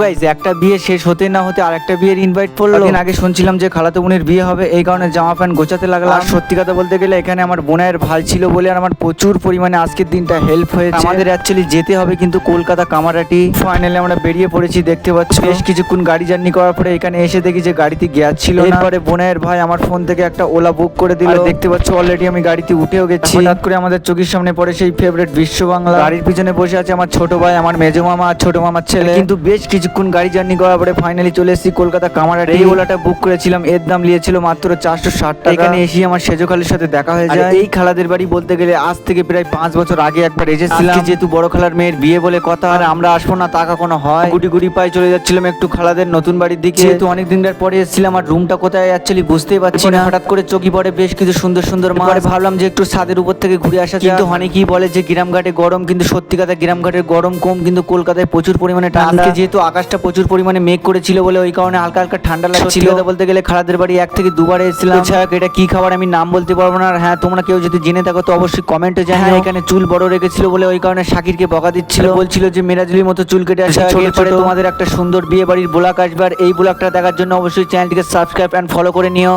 Guys, একটা বিয়ে শেষ হতে না হতে আরেকটা বিয়ের ইনভাইট পড়লো। দিন আগে শুনছিলাম যে খালাতো বোনের বিয়ে হবে, এই কারণে জামা প্যান্ট গোছাতে লাগলাম। আর সত্যি কথা বলতে গেলে এখানে আমার বোনের ভাই ছিল বলে আর আমার প্রচুর পরিমাণে আজকের দিনটা হেল্প হয়েছে। আমাদের অ্যাকচুয়ালি যেতে হবে কিন্তু কলকাতা কামারহাটি। ফাইনালি আমরা বেরিয়ে পড়েছি, দেখতে পাচ্ছ। বেশ কিছুক্ষণ গাড়ি জার্নি করার পরে এখানে এসে দেখি যে গাড়িতে গ্যাস ছিল না। এরপরে বোনের ভাই আমার ফোন থেকে একটা ওলা বুক করে দিল। দেখতে পাচ্ছ অলরেডি আমি গাড়িতে উঠেও গেছি। হঠাৎ করে আমাদের চোখের সামনে পড়ে সেই ফেভারিট বিশ্ব বাংলা। গাড়ির পিছনে বসে আছে আমার ছোট ভাই, আমার মেজো মামা আর ছোট মামার ছেলে। কিন্তু বেশ কিছুক্ষণ গাড়ি জার্নি করার পরে ফাইনালি চলে এসেছি কলকাতা কামারহাটি। এই ওলাটা বুক করেছিলাম, এর দাম নিয়েছিল মাত্র 460 টাকা। এখানে এসে আমার সেজো খালের সাথে দেখা হয়ে যায়। এই খালাদের বাড়ি বলতে গেলে আজ থেকে প্রায় 5 বছর আগে একবার এসেছিলাম। যেহেতু বড় খালার মেয়ের বিয়ে বলে কথা, আর আমরা আসবো না তা কখনো হয়। গুটি গুটি পায়ে চলে যাচ্ছিলাম একটু খালাদের নতুন বাড়ির দিকে। যেহেতু অনেক দিনের পরে এসেছিলাম আর রুমটা কোথায় অ্যাকচুয়ালি বুঝতেই পারছি না। হঠাৎ করে চোখে পড়ে বেশ কিছু সুন্দর সুন্দর মাছ। ভাবলাম যে একটু ছাদের উপর থেকে ঘুরে আসা যায়। কিন্তু অনেকেই বলে যে গ্রামঘাটে গরম, কিন্তু সত্যি কথা গ্রামঘাটের গরম কম, কিন্তু কলকাতায় প্রচুর পরিমাণে ঠান্ডা। যেহেতু আকাশটা প্রচুর পরিমাণে মেঘ করেছিল বলে ওই কারণে হালকা হালকা ঠান্ডা লাগছিল। বলতে গেলে খালাদের বাড়ি 1 থেকে 2 বার এসেছিলাম। এটা কি খাবার আমি নাম বলতে পারবো না। আর হ্যাঁ, তোমরা কেউ যদি জেনে থাকো তো অবশ্যই কমেন্টে জানাও। এখানে চুল বড় রেখেছিল বলে ওই কারণে শাকিরকে বকা দিচ্ছিল, বলছিল যে মেরাজুলির মতো চুল কেটে আসে। এরপরে তোমাদের একটা সুন্দর বিয়ে বাড়ির ব্লগ আসবে, আর এই ব্লগটা দেখার জন্য অবশ্যই চ্যানেলটিকে সাবস্ক্রাইব এন্ড ফলো করে নিও।